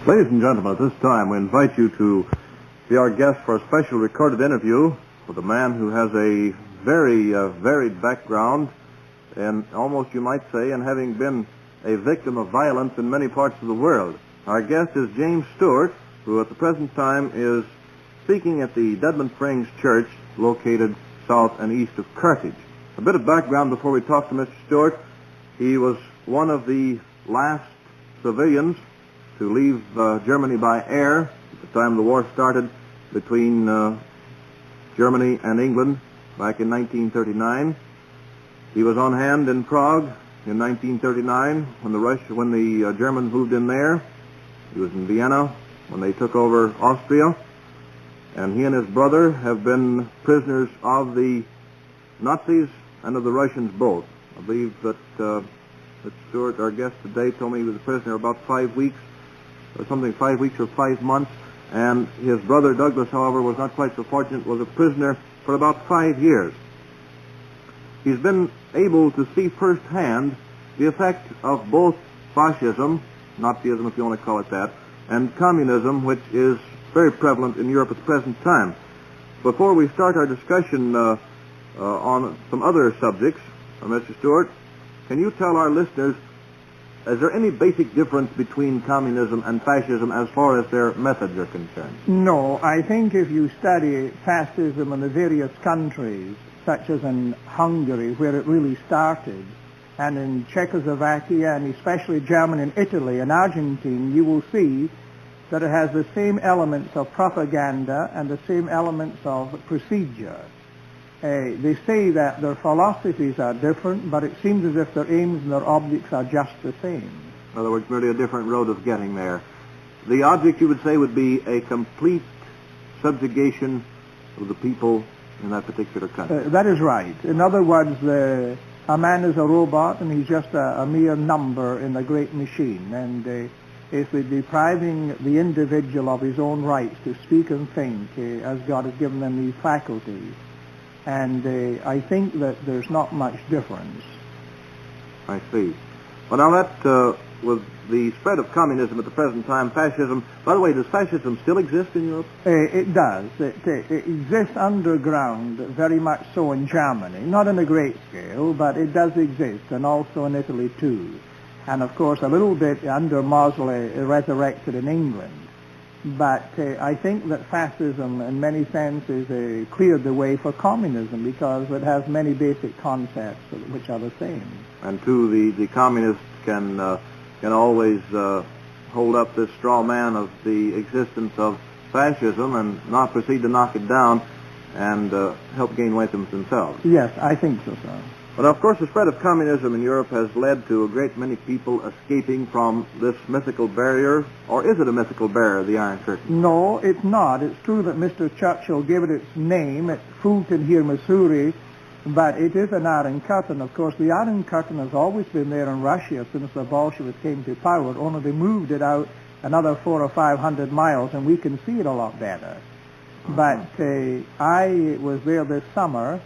Ladies and gentlemen, at this time we invite you to be our guest for a special recorded interview with a man who has a very varied background, and almost you might say, and having been a victim of violence in many parts of the world. Our guest is James Stewart, who at the present time is speaking at the Deadman Springs Church, located south and east of Carthage. A bit of background before we talk to Mr. Stewart. He was one of the last civilians to leave Germany by air at the time the war started between Germany and England back in 1939. He was on hand in Prague in 1939 when the Germans moved in there. He was in Vienna when they took over Austria. And he and his brother have been prisoners of the Nazis and of the Russians both. I believe that Mr. Stewart, our guest today, told me he was a prisoner about 5 weeks, or something, 5 weeks or 5 months. And his brother Douglas, however, was not quite so fortunate, was a prisoner for about 5 years. He's been able to see firsthand the effect of both fascism, Nazism if you want to call it that, and communism, which is very prevalent in Europe at the present time. Before we start our discussion on some other subjects, Mr. Stewart, can you tell our listeners, is there any basic difference between communism and fascism as far as their methods are concerned? No, I think if you study fascism in the various countries, such as in Hungary, where it really started, and in Czechoslovakia, and especially Germany and Italy and Argentina, you will see that it has the same elements of propaganda and the same elements of procedure. They say that their philosophies are different, but it seems as if their aims and their objects are just the same. In other words, merely a different road of getting there. The object, you would say, would be a complete subjugation of the people in that particular country. That is right. In other words, a man is a robot, and he's just a mere number in a great machine, and it's depriving the individual of his own rights to speak and think as God has given them these faculties. And I think that there's not much difference. I see. Well, now that, with the spread of communism at the present time, fascism, by the way, does fascism still exist in Europe? It does. It exists underground, very much so in Germany. Not on a great scale, but it does exist, and also in Italy too. And of course a little bit under Mosley resurrected in England. But I think that fascism in many senses cleared the way for communism because it has many basic concepts which are the same. And too, the communists can always hold up this straw man of the existence of fascism and not proceed to knock it down and help gain weight themselves. Yes, I think so, sir. But of course, the spread of communism in Europe has led to a great many people escaping from this mythical barrier. Or is it a mythical barrier, the Iron Curtain? No, it's not. It's true that Mr. Churchill gave it its name at Fulton here, Missouri, but it is an Iron Curtain. Of course, the Iron Curtain has always been there in Russia since the Bolsheviks came to power, only they moved it out another 400 or 500 miles, and we can see it a lot better. But I was there this summer,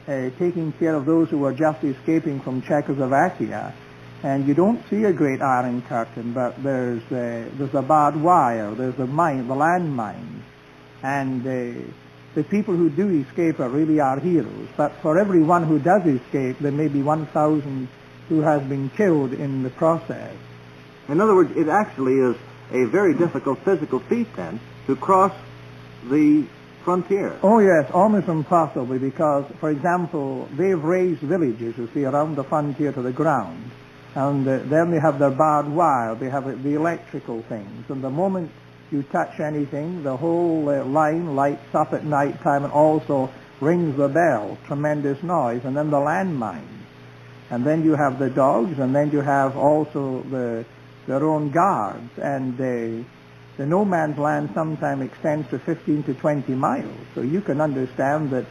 taking care of those who were just escaping from Czechoslovakia, and you don't see a great Iron Curtain, but there's a barbed wire, there's the landmines, and the people who do escape really are heroes. But for every one who does escape, there may be 1,000 who has been killed in the process. In other words, it actually is a very difficult physical feat then to cross the frontier. Oh yes, almost impossible, because, for example, they've raised villages, you see, around the frontier to the ground, and then they have their barbed wire, they have the electrical things, and the moment you touch anything, the whole line lights up at night time and also rings the bell, tremendous noise, and then the landmines, and then you have the dogs, and then you have also their own guards, and the no man's land sometimes extends to 15 to 20 miles. So you can understand that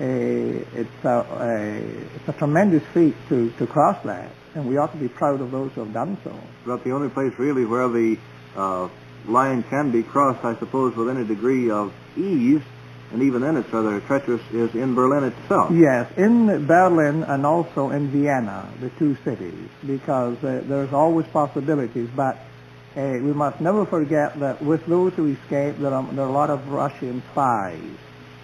it's a tremendous feat to cross that, and we ought to be proud of those who have done so. But the only place really where the line can be crossed, I suppose, with any degree of ease, and even then it's rather treacherous, is in Berlin itself. Yes, in Berlin and also in Vienna, the two cities, because there's always possibilities, but We must never forget that with those who escape, there are a lot of Russian spies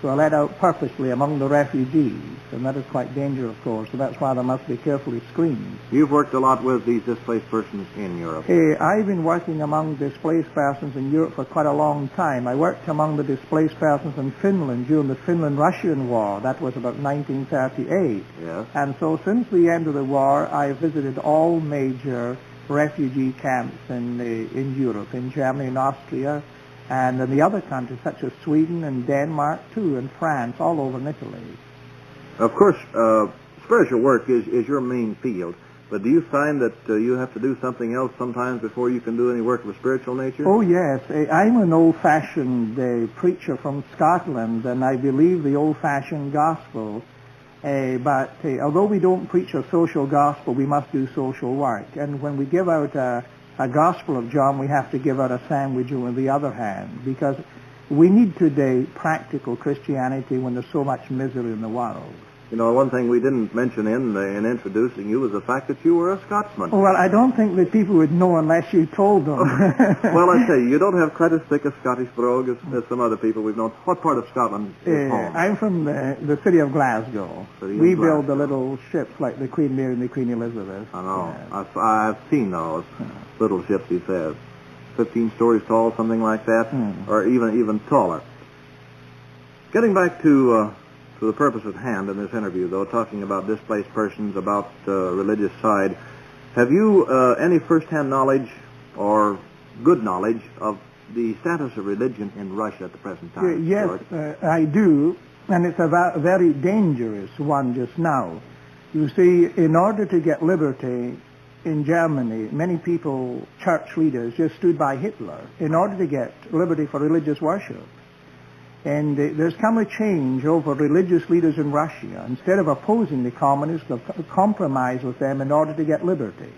who are let out purposely among the refugees, and that is quite dangerous, of course, so that's why they must be carefully screened. You've worked a lot with these displaced persons in Europe. I've been working among displaced persons in Europe for quite a long time. I worked among the displaced persons in Finland during the Finland-Russian War. That was about 1938. Yes. And so since the end of the war, I visited all major refugee camps in Europe, in Germany and Austria, and in the other countries such as Sweden and Denmark too, and France, all over in Italy. Of course, spiritual work is your main field, but do you find that you have to do something else sometimes before you can do any work of a spiritual nature? Oh yes, I'm an old-fashioned preacher from Scotland, and I believe the old-fashioned gospel. But although we don't preach a social gospel, we must do social work. And when we give out a Gospel of John, we have to give out a sandwich with the other hand, because we need today practical Christianity when there's so much misery in the world. You know, one thing we didn't mention in introducing you was the fact that you were a Scotsman. Well, I don't think that people would know unless you told them. Well, I tell you, you don't have quite as thick a Scottish brogue as some other people we've known. What part of Scotland is home? I'm from the city of Glasgow. We build the little ships like the Queen Mary and the Queen Elizabeth. I know. I've seen those little ships, he says. 15 stories tall, something like that, or even taller. Getting back to the purpose at hand in this interview, though, talking about displaced persons, about religious side, have you any first-hand knowledge or good knowledge of the status of religion in Russia at the present time? Yes, I do, and it's a very dangerous one just now. You see, in order to get liberty in Germany, many people, church leaders, just stood by Hitler in order to get liberty for religious worship. And there's come a change over religious leaders in Russia. Instead of opposing the communists, they've compromised with them in order to get liberty.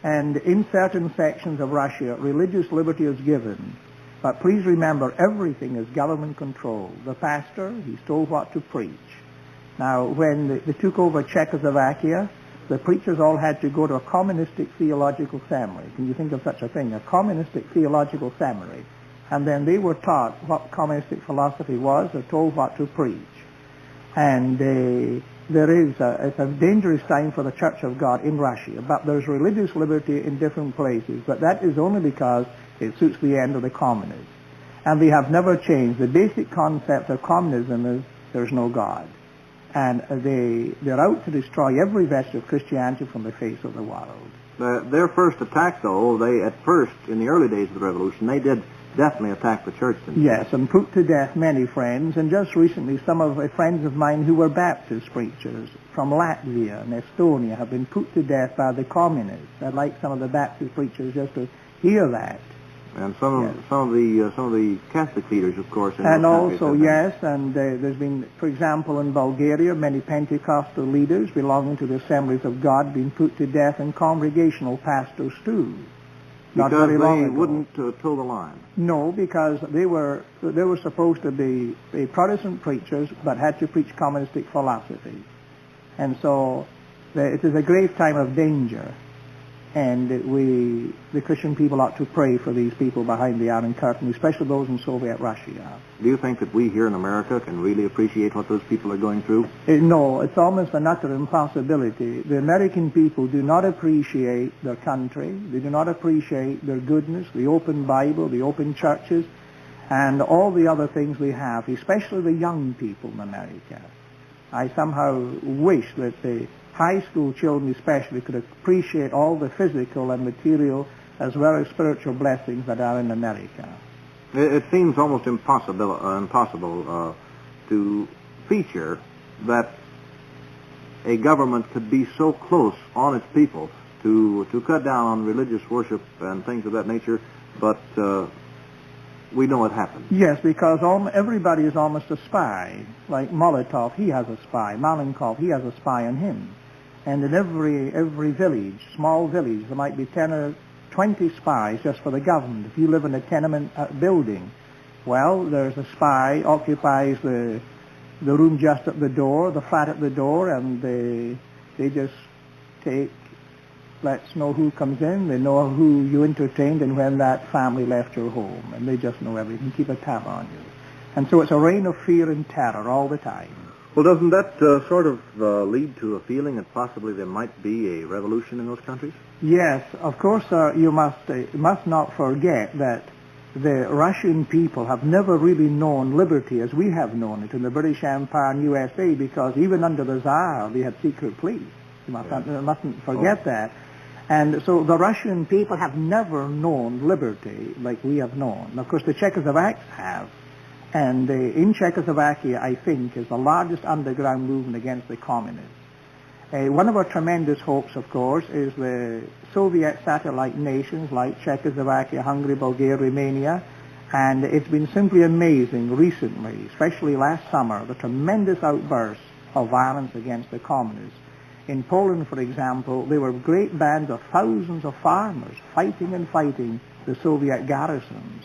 And in certain sections of Russia, religious liberty is given. But please remember, everything is government controlled. The pastor, he's told what to preach. Now, when they took over Czechoslovakia, the preachers all had to go to a communistic theological seminary. Can you think of such a thing? A communistic theological seminary. And then they were taught what communistic philosophy was, or told what to preach. And it's a dangerous time for the Church of God in Russia. But there's religious liberty in different places. But that is only because it suits the end of the communists. And they have never changed. The basic concept of communism is there's no God. And they're out to destroy every vestige of Christianity from the face of the world. Their first attack, though, in the early days of the revolution, they did definitely attack the church. Yes, and put to death many friends. And just recently, some of friends of mine who were Baptist preachers from Latvia and Estonia have been put to death by the communists. I'd like some of the Baptist preachers just to hear that. And some of the Catholic leaders, of course. And also, yes, and there's been, for example, in Bulgaria, many Pentecostal leaders belonging to the Assemblies of God being put to death, and congregational pastors too. Because they wouldn't toe the line. No, because they were supposed to be Protestant preachers, but had to preach communistic philosophy, and so it is a grave time of danger. And the Christian people ought to pray for these people behind the Iron Curtain, especially those in Soviet Russia. Do you think that we here in America can really appreciate what those people are going through? No, it's almost an utter impossibility. The American people do not appreciate their country. They do not appreciate their goodness, the open Bible, the open churches, and all the other things we have, especially the young people in America. I somehow wish that the high school children especially could appreciate all the physical and material as well as spiritual blessings that are in America. It seems almost impossible to feature that a government could be so close on its people to cut down on religious worship and things of that nature, but we know it happens. Yes, because everybody is almost a spy. Like Molotov, he has a spy. Malenkov, he has a spy on him. And in every village, small village, there might be 10 or 20 spies just for the government. If you live in a tenement building, well, there's a spy occupies the room just at the door, the flat at the door, and they just take lets know who comes in, they know who you entertained and when that family left your home, and they just know everything, keep a tab on you. And so it's a reign of fear and terror all the time. Well, doesn't that sort of lead to a feeling that possibly there might be a revolution in those countries? Yes, of course, you must not forget that the Russian people have never really known liberty as we have known it in the British Empire and USA, because even under the Tsar they had secret police. You mustn't forget that. And so the Russian people have never known liberty like we have known. Of course, the Czechoslovaks have. And in Czechoslovakia, I think, is the largest underground movement against the communists. One of our tremendous hopes, of course, is the Soviet satellite nations like Czechoslovakia, Hungary, Bulgaria, Romania. And it's been simply amazing recently, especially last summer, the tremendous outbursts of violence against the communists. In Poland, for example, there were great bands of thousands of farmers fighting the Soviet garrisons.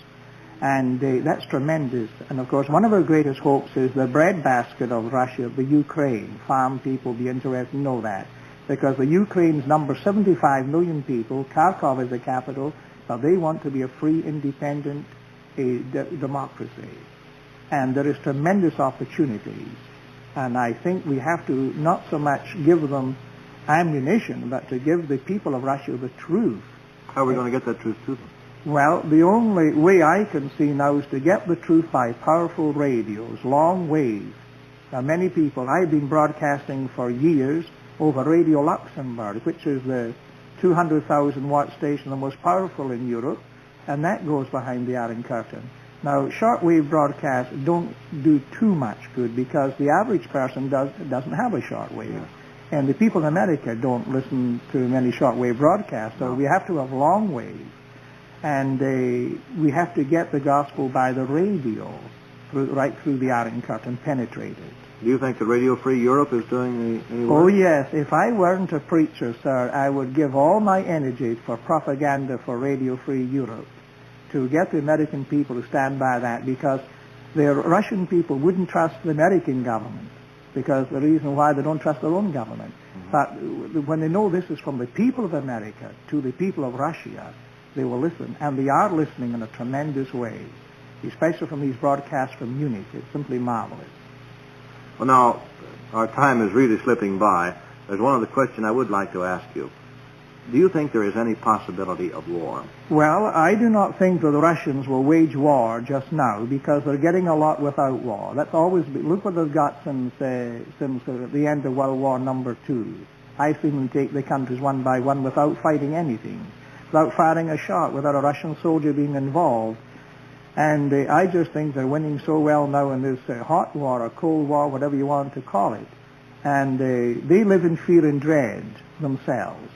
And that's tremendous. And of course, one of our greatest hopes is the breadbasket of Russia, the Ukraine. Farm people will be interested to know that. Because the Ukraine's number 75 million people, Kharkov is the capital, but they want to be a free, independent democracy. And there is tremendous opportunities. And I think we have to not so much give them ammunition, but to give the people of Russia the truth. How are we going to get that truth to them? Well, the only way I can see now is to get the truth by powerful radios, long wave. Now, many people, I've been broadcasting for years over Radio Luxembourg, which is the 200,000 watt station, the most powerful in Europe, and that goes behind the Iron Curtain. Now, shortwave broadcasts don't do too much good because the average person doesn't have a shortwave. Yeah. And the people in America don't listen to many shortwave broadcasts, so we have to have long wave. And we have to get the gospel by the radio, right through the Iron Curtain, penetrated. Do you think that Radio Free Europe is doing any work? Oh, yes. If I weren't a preacher, sir, I would give all my energy for propaganda for Radio Free Europe to get the American people to stand by that, because the Russian people wouldn't trust the American government, because the reason why they don't trust their own government. Mm-hmm. But when they know this is from the people of America to the people of Russia, they will listen, and they are listening in a tremendous way, especially from these broadcasts from Munich. It's simply marvelous. Well, now, our time is really slipping by. There's one other question I would like to ask you. Do you think there is any possibility of war? Well, I do not think that the Russians will wage war just now, because they're getting a lot without war. That's always been, look what they've got since the end of World War II. I've seen them take the countries one by one without fighting anything, without firing a shot, without a Russian soldier being involved. And I just think they're winning so well now in this hot war or cold war, whatever you want to call it. And they live in fear and dread themselves.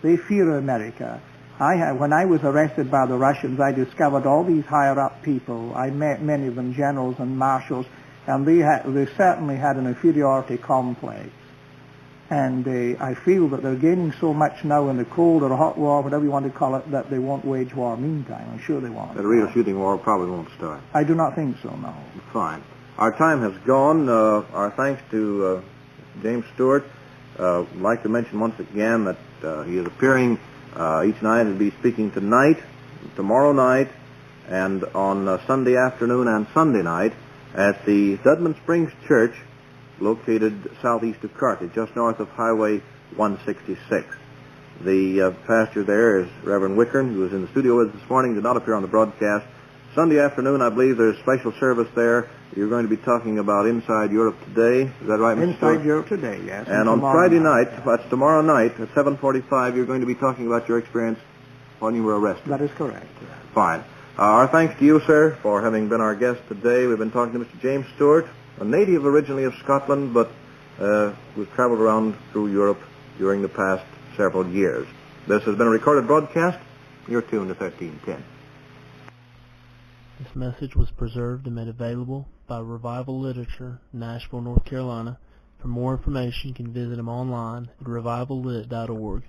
They fear America. When I was arrested by the Russians, I discovered all these higher-up people. I met many of them, generals and marshals, and they certainly had an inferiority complex. And I feel that they're gaining so much now in the cold or hot war, whatever you want to call it, that they won't wage war meantime. I'm sure they won't. The real shooting war probably won't start. I do not think so, no. Fine. Our time has gone. Our thanks to James Stewart. I'd like to mention once again that he is appearing each night. He'll be speaking tonight, tomorrow night, and on Sunday afternoon and Sunday night at the Dudman Springs Church, located southeast of Carthage, just north of Highway 166. The pastor there is Reverend Wickern, who was in the studio with us this morning, did not appear on the broadcast. Sunday afternoon, I believe there's a special service there. You're going to be talking about Inside Europe Today. Is that right, Mr. Inside Europe Today, yes. And on Friday night, that's tomorrow night, at 7:45, you're going to be talking about your experience when you were arrested. That is correct. Fine. Our thanks to you, sir, for having been our guest today. We've been talking to Mr. James Stewart, a native originally of Scotland, but who's traveled around through Europe during the past several years. This has been a recorded broadcast. You're tuned to 1310. This message was preserved and made available by Revival Literature, Nashville, North Carolina. For more information, you can visit them online at revivallit.org.